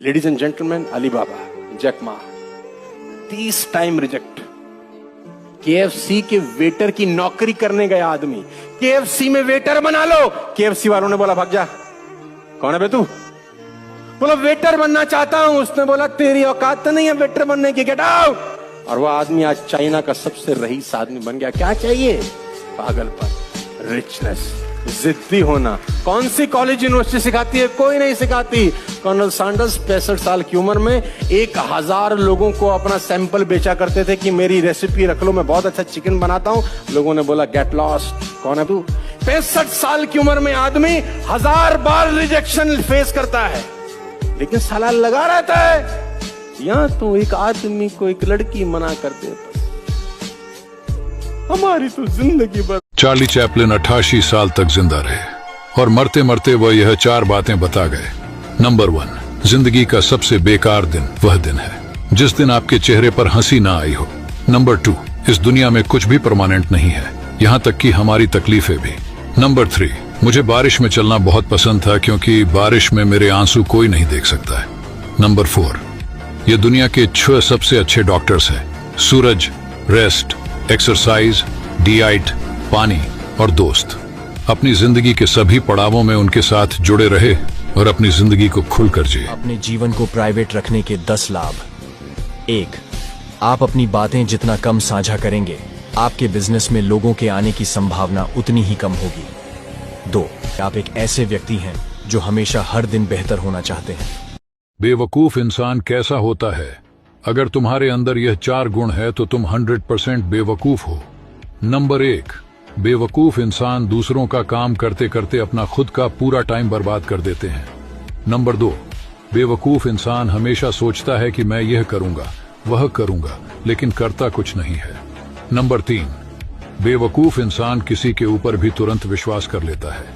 Ladies and gentleman, Alibaba, Jack Ma, 30 time reject. KFC के waiter की नौकरी करने गया आदमी, KFC में वेटर बना लो। KFC वालों ने बोला भाग जा। कौन है बे तू? बोला वेटर बनना चाहता हूं। उसने बोला तेरी औकात तो नहीं है वेटर बनने की, गेट आउट। और वह आदमी आज चाइना का सबसे रईस आदमी बन गया। क्या चाहिए? पागलपन, रिचनेस, जिद्दी होना। कौन सी कॉलेज यूनिवर्सिटी सिखाती है? कोई नहीं सिखाती। कर्नल सैंडर्स 65 साल की उम्र में 1000 लोगों को अपना सैंपल बेचा करते थे कि मेरी रेसिपी रख लो, मैं बहुत अच्छा चिकन बनाता हूं। लोगों ने बोला गेट लॉस्ट। कौन है तू? 65 साल की उम्र में आदमी 1000 बार रिजेक्शन फेस करता है, लेकिन साला लगा रहता है। यहां तो एक आदमी को एक लड़की मना कर दे, हमारी तो जिंदगी भर। चार्ली चैपलिन 88 साल तक जिंदा रहे और मरते मरते वह यह 4 बातें बता गए। नंबर 1, जिंदगी का सबसे बेकार दिन वह दिन है जिस दिन आपके चेहरे पर हंसी ना आई हो। नंबर 2, इस दुनिया में कुछ भी परमानेंट नहीं है, यहाँ तक कि हमारी तकलीफें भी। नंबर 3, मुझे बारिश में चलना बहुत पसंद था क्योंकि बारिश में मेरे आंसू कोई नहीं देख सकता है। नंबर 4, ये दुनिया के 6 सबसे अच्छे डॉक्टर्स हैं: सूरज, रेस्ट, एक्सरसाइज, डाइट, पानी और दोस्त। अपनी जिंदगी के सभी पड़ावों में उनके साथ जुड़े रहे और अपनी जिंदगी को खुलकर जिए। अपने जीवन को प्राइवेट रखने के 10 लाभ। 1, आप अपनी बातें जितना कम साझा करेंगे, आपके बिजनेस में लोगों के आने की संभावना उतनी ही कम होगी। 2, आप एक ऐसे व्यक्ति हैं जो हमेशा हर दिन बेहतर होना चाहते हैं। बेवकूफ इंसान कैसा होता है? अगर तुम्हारे अंदर यह 4 गुण है तो तुम 100% बेवकूफ हो। नंबर 1, बेवकूफ इंसान दूसरों का काम करते करते अपना खुद का पूरा टाइम बर्बाद कर देते हैं। नंबर 2, बेवकूफ इंसान हमेशा सोचता है कि मैं यह करूंगा, वह करूंगा, लेकिन करता कुछ नहीं है। नंबर 3, बेवकूफ इंसान किसी के ऊपर भी तुरंत विश्वास कर लेता है।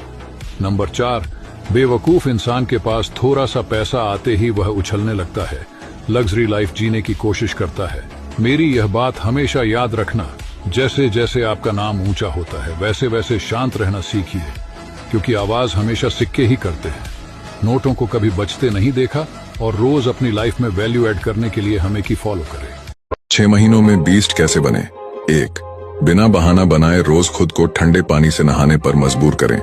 नंबर 4, बेवकूफ इंसान के पास थोड़ा सा पैसा आते ही वह उछलने लगता है, लग्जरी लाइफ जीने की कोशिश करता है। मेरी यह बात हमेशा याद रखना, जैसे जैसे आपका नाम ऊंचा होता है वैसे वैसे शांत रहना सीखिए, क्योंकि आवाज हमेशा सिक्के ही करते हैं। नोटों को कभी बचते नहीं देखा और रोज अपनी लाइफ में वैल्यू ऐड करने के लिए हमें की फॉलो करें। 6 महीनों में बीस्ट कैसे बने? 1, बिना बहाना बनाए रोज खुद को ठंडे पानी से नहाने पर मजबूर करें।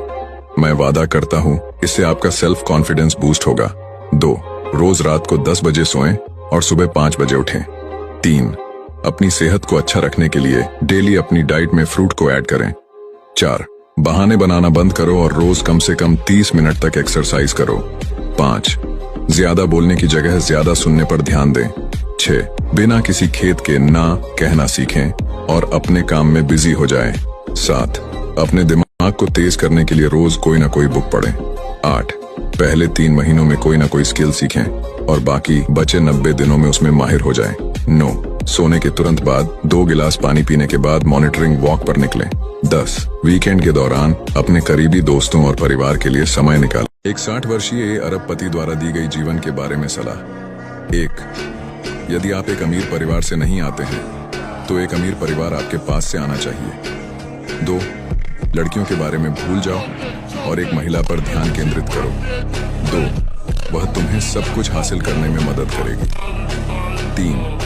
मैं वादा करता हूं इससे आपका सेल्फ कॉन्फिडेंस बूस्ट होगा। 2, रोज रात को 10 बजे सोएं और सुबह 5 बजे उठें। 3, अपनी सेहत को अच्छा रखने के लिए डेली अपनी डाइट में फ्रूट को ऐड करें। 4, बहाने बनाना बंद करो और रोज कम से कम 30 मिनट तक एक्सरसाइज करो। 5, ज्यादा बोलने की जगह ज्यादा सुनने पर ध्यान दें। 6, बिना किसी खेद के ना कहना सीखें और अपने काम में बिजी हो जाएं। 7, अपने दिमाग को तेज करने के लिए रोज कोई ना कोई बुक पढ़ें। 8, पहले 3 महीनों में कोई ना कोई स्किल सीखें और बाकी बचे 90 दिनों में उसमें माहिर हो जाएं। 9, सोने के तुरंत बाद 2 गिलास पानी पीने के बाद मॉनिटरिंग वॉक पर निकलें। 10, वीकेंड के दौरान अपने करीबी दोस्तों और परिवार के लिए समय निकालें। एक 60 वर्षीय अरबपति द्वारा दी गई जीवन के बारे में सलाह। 1, यदि आप एक अमीर परिवार से नहीं आते हैं तो एक अमीर परिवार आपके पास से आना चाहिए। 2, लड़कियों के बारे में भूल जाओ और एक महिला पर ध्यान केंद्रित करो। 2, वह तुम्हें सब कुछ हासिल करने में मदद करेगी। 3,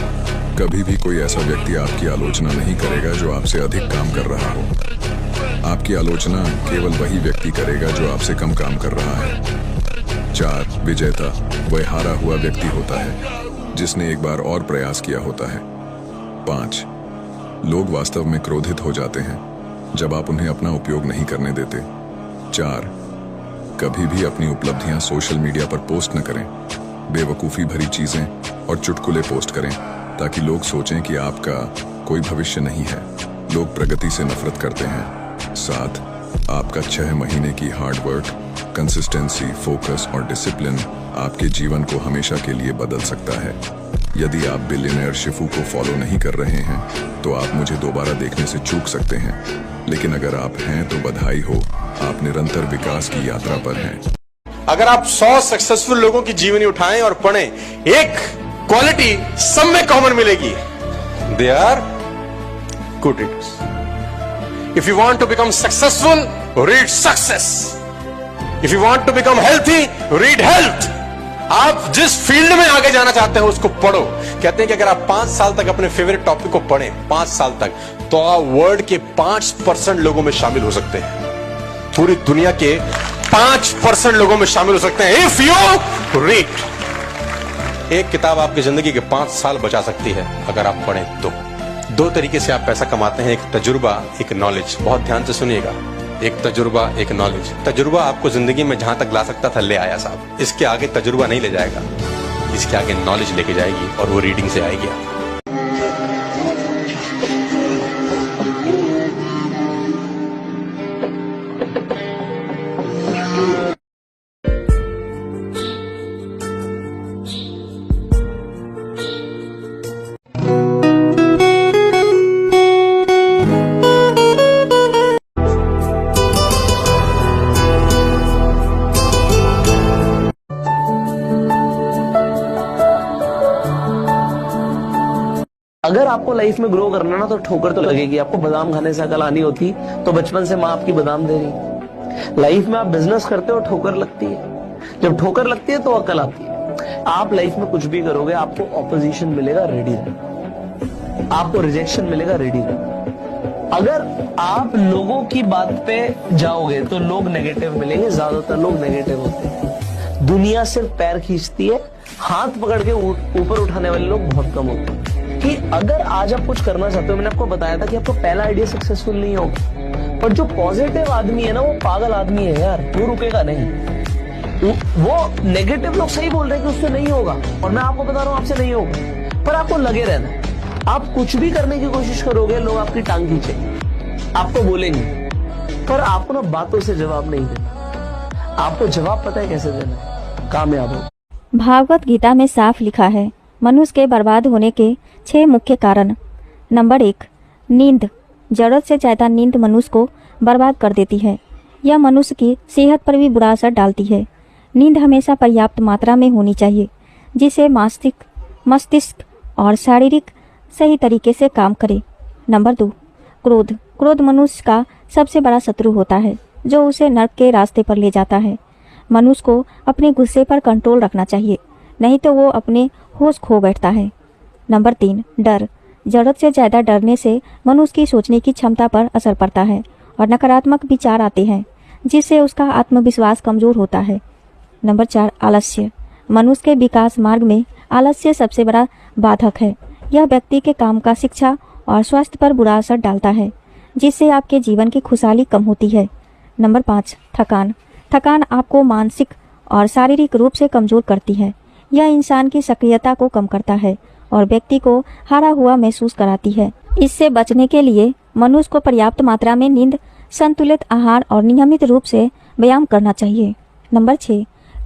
कभी भी कोई ऐसा व्यक्ति आपकी आलोचना नहीं करेगा जो आपसे अधिक काम कर रहा हो। आपकी आलोचना केवल वही व्यक्ति करेगा जो आपसे कम काम कर रहा है। 4, विजेता वह हारा हुआ व्यक्ति होता है जिसने एक बार और प्रयास किया होता है। 5, लोग वास्तव में क्रोधित हो जाते हैं जब आप उन्हें अपना उपयोग नहीं करने देते। 4, कभी भी अपनी उपलब्धियां सोशल मीडिया पर पोस्ट न करें। बेवकूफ़ी भरी चीजें और चुटकुले पोस्ट करें ताकि लोग सोचें कि आपका कोई भविष्य नहीं है। लोग प्रगति से नफरत करते हैं। 7, आपका 6 महीने की हार्ड वर्क, कंसिस्टेंसी, फोकस और डिसिप्लिन आपके जीवन को हमेशा के लिए बदल सकता है। यदि आप बिलियनियर शिफू को फॉलो नहीं कर रहे हैं तो आप मुझे दोबारा देखने से चूक सकते हैं, लेकिन अगर आप हैं तो बधाई हो, आप निरंतर विकास की यात्रा पर हैं। अगर आप 100 सक्सेसफुल लोगों की जीवनी उठाएं और पढ़ें, एक क्वालिटी सब में कॉमन मिलेगी, they are good readers. If you want to become successful, read success. If you want to become healthy, read health. आप जिस फील्ड में आगे जाना चाहते हो उसको पढ़ो। कहते हैं कि अगर आप 5 साल तक अपने फेवरेट टॉपिक को पढ़ें, 5 साल तक, तो आप वर्ल्ड के 5% लोगों में शामिल हो सकते हैं। पूरी दुनिया के 5% लोगों में शामिल हो सकते हैं इफ यू रीड। एक किताब आपकी जिंदगी के 5 साल बचा सकती है अगर आप पढ़ें तो। 2 तरीके से आप पैसा कमाते हैं, एक तजुर्बा, एक नॉलेज। बहुत ध्यान से सुनिएगा, एक तजुर्बा, एक नॉलेज। तजुर्बा आपको जिंदगी में जहां तक ला सकता था ले आया साहब, इसके आगे तजुर्बा नहीं ले जाएगा, इसके आगे नॉलेज लेके जाएगी और वो रीडिंग से आएगी। अगर आपको लाइफ में ग्रो करना ना तो ठोकर तो लगेगी। आपको बादाम खाने से अकल आनी होती तो बचपन से माँ आपकी बादाम दे रही। लाइफ में आप बिजनेस करते हो, ठोकर लगती है। जब ठोकर लगती है तो अकल आती है। आप लाइफ में कुछ भी करोगे आपको ऑपोजिशन मिलेगा, रेडी रहे। आपको रिजेक्शन मिलेगा, रेडी रहे। अगर आप लोगों की बात पे जाओगे तो लोग नेगेटिव मिलेंगे। ज्यादातर लोग नेगेटिव होते हैं। दुनिया सिर्फ पैर खींचती है, हाथ पकड़ के ऊपर उठाने वाले लोग बहुत कम होते हैं। कि अगर आज आप कुछ करना चाहते हो, मैंने आपको बताया था कि आपको पहला आइडिया सक्सेसफुल नहीं होगा, पर जो पॉजिटिव आदमी है ना वो पागल आदमी है यार, वो रुकेगा नहीं। वो नेगेटिव लोग सही बोल रहे हैं कि उससे नहीं होगा, और मैं आपको बता रहा हूं आपसे नहीं होगा, पर आपको लगे रहना। आप कुछ भी करने की कोशिश करोगे, लोग आपकी टांग खींचेंगे, आपको बोलेंगे, पर आपको ना बातों से जवाब नहीं देना। आपको जवाब पता है कैसे देना है, कामयाब हो। भागवत गीता में साफ लिखा है, मनुष्य के बर्बाद होने के 6 मुख्य कारण। नंबर 1, नींद। जरूरत से ज़्यादा नींद मनुष्य को बर्बाद कर देती है। यह मनुष्य की सेहत पर भी बुरा असर डालती है। नींद हमेशा पर्याप्त मात्रा में होनी चाहिए, जिससे मस्तिष्क और शारीरिक सही तरीके से काम करे। नंबर 2, क्रोध। क्रोध मनुष्य का सबसे बड़ा शत्रु होता है, जो उसे नर्क के रास्ते पर ले जाता है। मनुष्य को अपने गुस्से पर कंट्रोल रखना चाहिए, नहीं तो वो अपने होश खो बैठता है। नंबर 3, डर। जरूरत से ज़्यादा डरने से मनुष्य की सोचने की क्षमता पर असर पड़ता है और नकारात्मक विचार आते हैं, जिससे उसका आत्मविश्वास कमज़ोर होता है। नंबर 4, आलस्य। मनुष्य के विकास मार्ग में आलस्य सबसे बड़ा बाधक है। यह व्यक्ति के काम का, शिक्षा और स्वास्थ्य पर बुरा असर डालता है, जिससे आपके जीवन की खुशहाली कम होती है। नंबर 5, थकान। थकान आपको मानसिक और शारीरिक रूप से कमज़ोर करती है। यह इंसान की सक्रियता को कम करता है और व्यक्ति को हारा हुआ महसूस कराती है। इससे बचने के लिए मनुष्य को पर्याप्त मात्रा में नींद, संतुलित आहार और नियमित रूप से व्यायाम करना चाहिए। नंबर 6,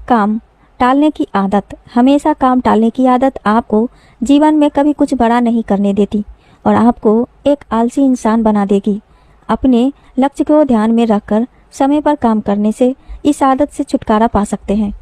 काम टालने की आदत। हमेशा काम टालने की आदत आपको जीवन में कभी कुछ बड़ा नहीं करने देती और आपको एक आलसी इंसान बना देगी। अपने लक्ष्य को ध्यान में रखकर समय पर काम करने से इस आदत से छुटकारा पा सकते हैं।